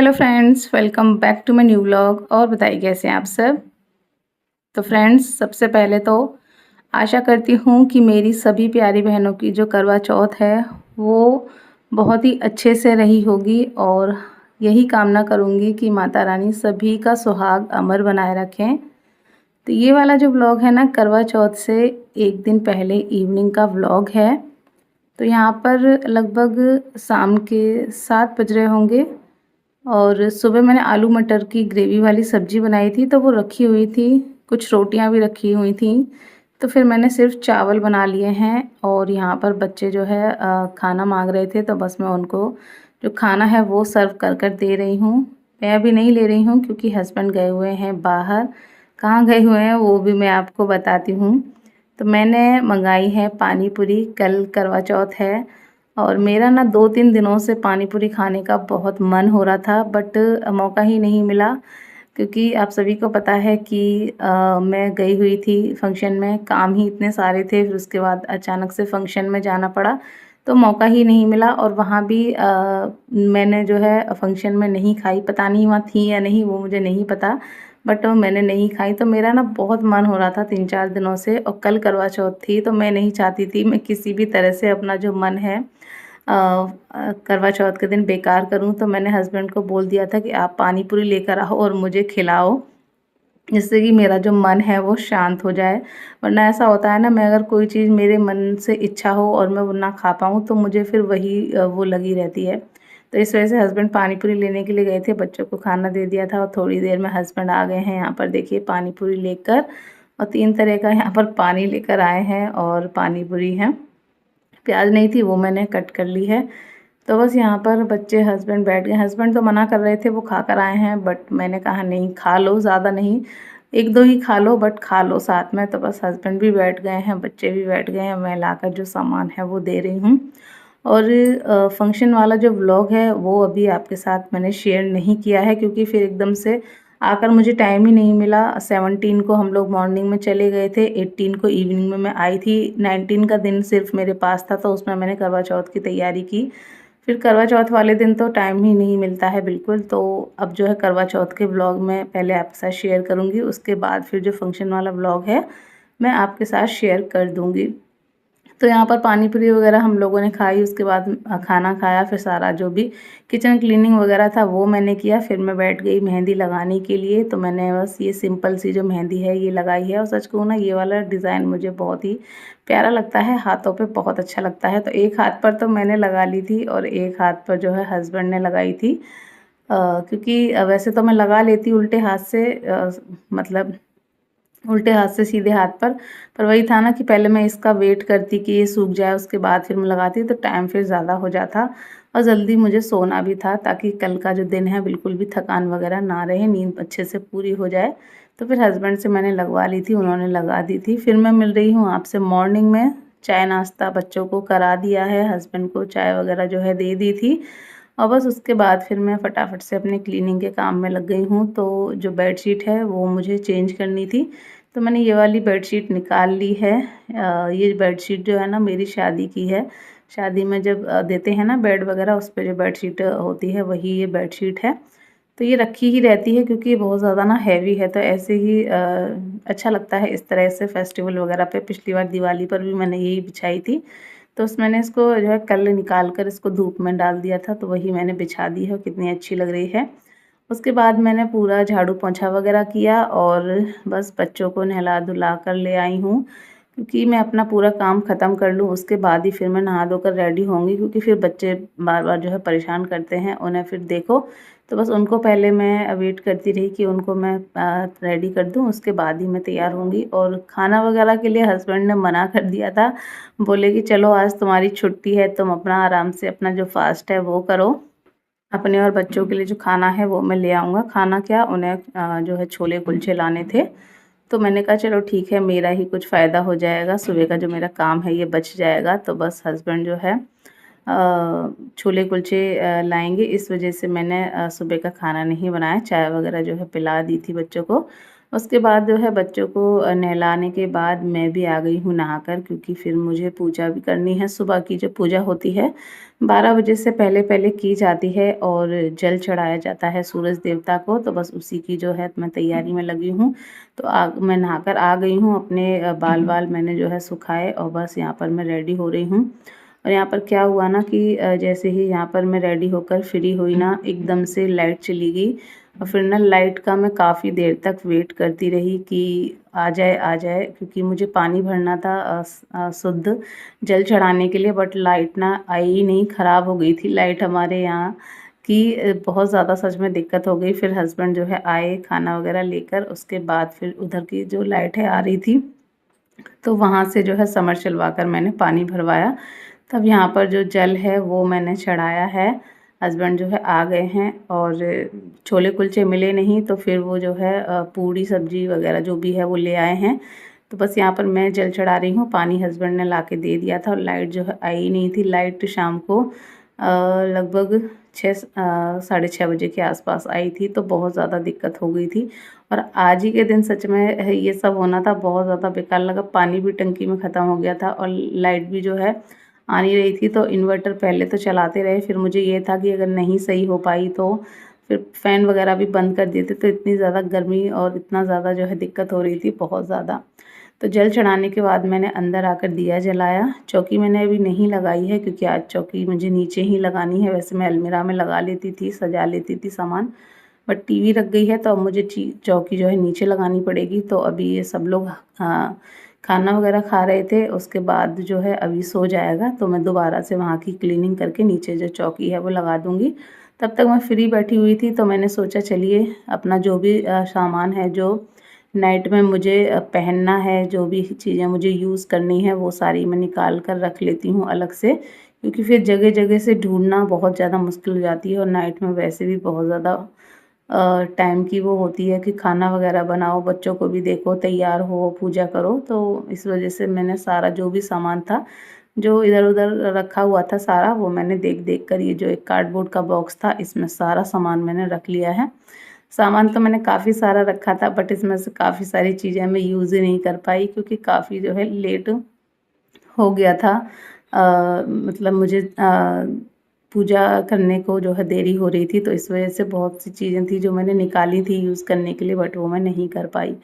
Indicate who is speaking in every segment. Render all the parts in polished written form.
Speaker 1: Hello friends, welcome back to my new vlog. और बताइए कैसे हैं आप सब। तो फ्रेंड्स, सबसे पहले तो आशा करती हूँ कि मेरी सभी प्यारी बहनों की जो करवा चौथ है वो बहुत ही अच्छे से रही होगी। और यही कामना करूँगी कि माता रानी सभी का सुहाग अमर बनाए रखें। तो ये वाला जो व्लॉग है ना, करवा चौथ से एक दिन पहले इवनिंग का व्लॉग है। तो यहाँ पर लगभग शाम के 7 बज रहे होंगे और सुबह मैंने आलू मटर की ग्रेवी वाली सब्ज़ी बनाई थी, तो वो रखी हुई थी। कुछ रोटियां भी रखी हुई थी। तो फिर मैंने सिर्फ चावल बना लिए हैं। और यहाँ पर बच्चे जो है खाना मांग रहे थे, तो बस मैं उनको जो खाना है वो सर्व कर कर दे रही हूँ। मैं अभी नहीं ले रही हूँ क्योंकि हस्बैंड गए हुए हैं बाहर। कहाँ गए हुए हैं वो भी मैं आपको बताती हूँ। तो मैंने मंगाई है पानी पूरी। कल करवा चौथ है और मेरा ना 2-3 दिनों से पानी पूरी खाने का बहुत मन हो रहा था, बट मौका ही नहीं मिला। क्योंकि आप सभी को पता है कि मैं गई हुई थी फंक्शन में, काम ही इतने सारे थे, फिर उसके बाद अचानक से फंक्शन में जाना पड़ा, तो मौका ही नहीं मिला। और वहाँ भी मैंने जो है फंक्शन में नहीं खाई, पता नहीं वहाँ थी या नहीं वो मुझे नहीं पता, बट मैंने नहीं खाई। तो मेरा ना बहुत मन हो रहा था 3-4 दिनों से, और कल करवा चौथ थी, तो मैं नहीं चाहती थी मैं किसी भी तरह से अपना जो मन है करवा चौथ के दिन बेकार करूं। तो मैंने हस्बैंड को बोल दिया था कि आप पानी पूरी लेकर आओ और मुझे खिलाओ, जिससे कि मेरा जो मन है वो शांत हो जाए। वरना ऐसा होता है ना, मैं अगर कोई चीज़ मेरे मन से इच्छा हो और मैं वो ना खा पाऊँ तो मुझे फिर वही वो लगी रहती है। तो इस वजह से हस्बैंड पानी पूरी लेने के लिए गए थे, बच्चों को खाना दे दिया था और थोड़ी देर में हस्बैंड आ गए हैं। यहाँ पर देखिए पानी पूरी लेकर, और 3 तरह का यहाँ पर पानी लेकर आए हैं और पानी पूरी है। प्याज नहीं थी वो मैंने कट कर ली है। तो बस यहाँ पर बच्चे हस्बैंड बैठ गए। हस्बैंड तो मना कर रहे थे, वो खा कर आए हैं, बट मैंने कहा नहीं, खा लो, ज़्यादा नहीं, 1-2 ही खा लो, बट खा लो साथ में। तो बस हस्बैंड भी बैठ गए हैं, बच्चे भी बैठ गए हैं, मैं लाकर जो सामान है वो दे रही हूँ। और फंक्शन वाला जो व्लॉग है वो अभी आपके साथ मैंने शेयर नहीं किया है, क्योंकि फिर एकदम से आकर मुझे टाइम ही नहीं मिला। 17 को हम लोग मॉर्निंग में चले गए थे, 18 को इवनिंग में मैं आई थी। 19 का दिन सिर्फ मेरे पास था, तो उसमें मैंने करवा चौथ की तैयारी की। फिर करवा चौथ वाले दिन तो टाइम ही नहीं मिलता है बिल्कुल। तो अब जो है करवा चौथ के व्लॉग में पहले आपके साथ शेयर करूँगी, उसके बाद फिर जो फंक्शन वाला व्लॉग है मैं आपके साथ शेयर कर दूँगी। तो यहाँ पर पानी पूरी वगैरह हम लोगों ने खाई, उसके बाद खाना खाया, फिर सारा जो भी किचन क्लीनिंग वगैरह था वो मैंने किया। फिर मैं बैठ गई मेहंदी लगाने के लिए। तो मैंने बस ये सिंपल सी जो मेहंदी है ये लगाई है। और सच कहूँ ना, ये वाला डिज़ाइन मुझे बहुत ही प्यारा लगता है, हाथों पे बहुत अच्छा लगता है। तो एक हाथ पर तो मैंने लगा ली थी और एक हाथ पर जो है हस्बैंड ने लगाई थी। क्योंकि वैसे तो मैं लगा लेती उल्टे हाथ से, मतलब उल्टे हाथ से सीधे हाथ पर वही था ना कि पहले मैं इसका वेट करती कि ये सूख जाए, उसके बाद फिर मैं लगाती, तो टाइम फिर ज़्यादा हो जाता और जल्दी मुझे सोना भी था, ताकि कल का जो दिन है बिल्कुल भी थकान वगैरह ना रहे, नींद अच्छे से पूरी हो जाए। तो फिर हस्बैंड से मैंने लगवा ली थी, उन्होंने लगा दी थी। फिर मैं मिल रही हूँ आपसे मॉर्निंग में। चाय नाश्ता बच्चों को करा दिया है, हस्बैंड को चाय वगैरह जो है दे दी थी। और बस उसके बाद फिर मैं फटाफट से अपने क्लीनिंग के काम में लग गई हूँ। तो जो बेडशीट है वो मुझे चेंज करनी थी, तो मैंने ये वाली बेडशीट निकाल ली है। ये बेडशीट जो है ना मेरी शादी की है। शादी में जब देते हैं ना बेड वगैरह, उस पे जो बेडशीट होती है वही ये बेडशीट है। तो ये रखी ही रहती है क्योंकि ये बहुत ज़्यादा ना हैवी है, तो ऐसे ही अच्छा लगता है इस तरह से फेस्टिवल वगैरह पे। पिछली बार दिवाली पर भी मैंने यही बिछाई थी। तो मैंने इसको जो है कल निकाल कर इसको धूप में डाल दिया था, तो वही मैंने बिछा दी है, कितनी अच्छी लग रही है। उसके बाद मैंने पूरा झाड़ू पोंछा वगैरह किया और बस बच्चों को नहला धुला कर ले आई हूँ, क्योंकि मैं अपना पूरा काम ख़त्म कर लूँ उसके बाद ही फिर मैं नहा धोकर रेडी होंगी। क्योंकि फिर बच्चे बार बार जो है परेशान करते हैं, उन्हें फिर देखो। तो बस उनको पहले मैं वेट करती रही कि उनको मैं रेडी कर दूँ, उसके बाद ही मैं तैयार होंगी। और खाना वगैरह के लिए हस्बैंड ने मना कर दिया था, बोले कि चलो आज तुम्हारी छुट्टी है, तुम अपना आराम से अपना जो फास्ट है वो करो, अपने और बच्चों के लिए जो खाना है वो मैं ले आऊँगा। खाना क्या, उन्हें जो है छोले कुलचे लाने थे। तो मैंने कहा चलो ठीक है, मेरा ही कुछ फ़ायदा हो जाएगा, सुबह का जो मेरा काम है ये बच जाएगा। तो बस हस्बैंड जो है छोले कुलचे लाएंगे, इस वजह से मैंने सुबह का खाना नहीं बनाया। चाय वगैरह जो है पिला दी थी बच्चों को, उसके बाद जो है बच्चों को नहलाने के बाद मैं भी आ गई हूँ नहाकर, क्योंकि फिर मुझे पूजा भी करनी है। सुबह की जो पूजा होती है 12 बजे से पहले की जाती है और जल चढ़ाया जाता है सूरज देवता को, तो बस उसी की जो है मैं तैयारी में लगी हूँ। तो मैं नहाकर आ गई हूँ, अपने बाल मैंने जो है सुखाए और बस यहाँ पर मैं रेडी हो रही हूँ। और यहाँ पर क्या हुआ ना कि जैसे ही यहाँ पर मैं रेडी होकर फ्री हुई ना, एकदम से लाइट चली गई। और फिर ना लाइट का मैं काफ़ी देर तक वेट करती रही कि आ जाए, क्योंकि मुझे पानी भरना था शुद्ध जल चढ़ाने के लिए। बट लाइट ना आई ही नहीं, ख़राब हो गई थी लाइट हमारे यहाँ की। बहुत ज़्यादा सच में दिक्कत हो गई। फिर हस्बैंड जो है आए खाना वगैरह लेकर, उसके बाद फिर उधर की जो लाइट है आ रही थी, तो वहाँ से जो है समर चलवा कर मैंने पानी भरवाया। तब यहाँ पर जो जल है वो मैंने चढ़ाया है। हस्बैंड जो है आ गए हैं और छोले कुलचे मिले नहीं, तो फिर वो जो है पूड़ी सब्जी वगैरह जो भी है वो ले आए हैं। तो बस यहाँ पर मैं जल चढ़ा रही हूँ। पानी हस्बैंड ने ला के दे दिया था और लाइट जो है आई नहीं थी। लाइट शाम को लगभग 6 साढ़े 6 बजे के आसपास आई थी, तो बहुत ज़्यादा दिक्कत हो गई थी। और आज ही के दिन सच में ये सब होना था, बहुत ज़्यादा बेकार लगा। पानी भी टंकी में ख़त्म हो गया था और लाइट भी जो है आ नहीं रही थी। तो इन्वर्टर पहले तो चलाते रहे, फिर मुझे ये था कि अगर नहीं सही हो पाई तो फिर फ़ैन वगैरह भी बंद कर दिए थे। तो इतनी ज़्यादा गर्मी और इतना ज़्यादा जो है दिक्कत हो रही थी, बहुत ज़्यादा। तो जल चढ़ाने के बाद मैंने अंदर आकर दिया जलाया। चौकी मैंने अभी नहीं लगाई है, क्योंकि आज चौकी मुझे नीचे ही लगानी है। वैसे मैं अलमीरा में लगा लेती थी, सजा लेती थी सामान, बट टीवी रख गई है तो अब मुझे चौकी जो है नीचे लगानी पड़ेगी। तो अभी ये सब लोग खाना वगैरह खा रहे थे, उसके बाद जो है अभी सो जाएगा, तो मैं दोबारा से वहाँ की क्लीनिंग करके नीचे जो चौकी है वो लगा दूँगी। तब तक मैं फ्री बैठी हुई थी, तो मैंने सोचा चलिए अपना जो भी सामान है जो नाइट में मुझे पहनना है, जो भी चीज़ें मुझे यूज़ करनी है वो सारी मैं निकाल कर रख लेती हूँ अलग से, क्योंकि फिर जगह-जगह से ढूँढना बहुत ज़्यादा मुश्किल हो जाती है। और नाइट में वैसे भी बहुत ज़्यादा टाइम की वो होती है कि खाना वगैरह बनाओ, बच्चों को भी देखो, तैयार हो, पूजा करो। तो इस वजह से मैंने सारा जो भी सामान था, जो इधर-उधर रखा हुआ था सारा, वो मैंने देख-देख कर, ये जो एक कार्डबोर्ड का बॉक्स था इसमें सारा सामान मैंने रख लिया है। सामान तो मैंने काफ़ी सारा रखा था, बट इसमें से काफ़ी सारी चीज़ें मैं यूज़ ही नहीं कर पाई, क्योंकि काफ़ी जो है लेट हो गया था। मतलब मुझे पूजा करने को जो है देरी हो रही थी, तो इस वजह से बहुत सी चीज़ें थी जो मैंने निकाली थी यूज़ करने के लिए, बट वो मैं नहीं कर पाई।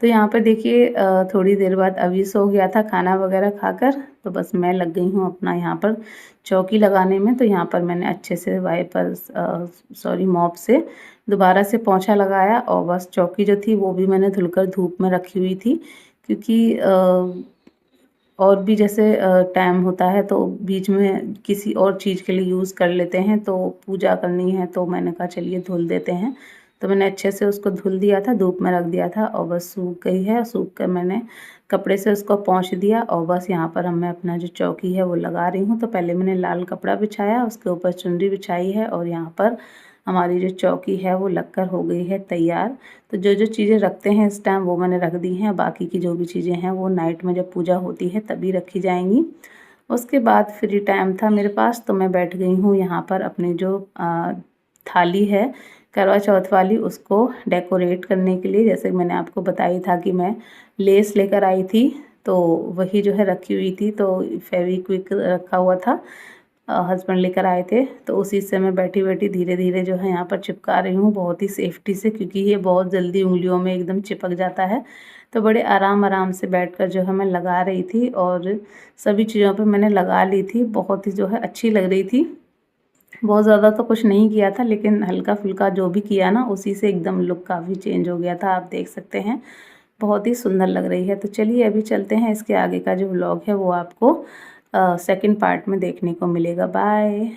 Speaker 1: तो यहाँ पर देखिए थोड़ी देर बाद अभी सो गया था खाना वगैरह खाकर, तो बस मैं लग गई हूँ अपना यहाँ पर चौकी लगाने में। तो यहाँ पर मैंने अच्छे से सॉरी मॉप से दोबारा से पोंछा लगाया, और बस चौकी जो थी वो भी मैंने धुलकर धूप में रखी हुई थी, क्योंकि और भी जैसे टाइम होता है तो बीच में किसी और चीज़ के लिए यूज़ कर लेते हैं, तो पूजा करनी है तो मैंने कहा चलिए धुल देते हैं। तो मैंने अच्छे से उसको धुल दिया था, धूप में रख दिया था, और बस सूख गई है। सूख कर मैंने कपड़े से उसको पोंछ दिया, और बस यहाँ पर मैं अपना जो चौकी है वो लगा रही हूँ। तो पहले मैंने लाल कपड़ा बिछाया, उसके ऊपर चुनरी बिछाई है, और यहाँ पर हमारी जो चौकी है वो लगकर हो गई है तैयार। तो जो चीज़ें रखते हैं इस टाइम वो मैंने रख दी हैं, बाकी की जो भी चीज़ें हैं वो नाइट में जब पूजा होती है तभी रखी जाएंगी। उसके बाद फ्री टाइम था मेरे पास, तो मैं बैठ गई हूँ यहाँ पर अपनी जो थाली है करवा चौथ वाली, उसको डेकोरेट करने के लिए। जैसे मैंने आपको बताई था कि मैं लेस लेकर आई थी, तो वही जो है रखी हुई थी, तो फेविक्विक रखा हुआ था, हस्बैंड लेकर आए थे, तो उसी से मैं बैठी-बैठी धीरे-धीरे जो है यहाँ पर चिपका रही हूँ, बहुत ही सेफ्टी से, क्योंकि ये बहुत जल्दी उंगलियों में एकदम चिपक जाता है। तो बड़े आराम-आराम से बैठकर जो है मैं लगा रही थी, और सभी चीज़ों पे मैंने लगा ली थी। बहुत ही जो है अच्छी लग रही थी। बहुत ज़्यादा तो कुछ नहीं किया था, लेकिन हल्का-फुल्का जो भी किया ना, उसी से एकदम लुक काफ़ी चेंज हो गया था। आप देख सकते हैं, बहुत ही सुंदर लग रही है। तो चलिए अभी चलते हैं, इसके आगे का जो व्लॉग है वो आपको सेकंड पार्ट में देखने को मिलेगा। बाय।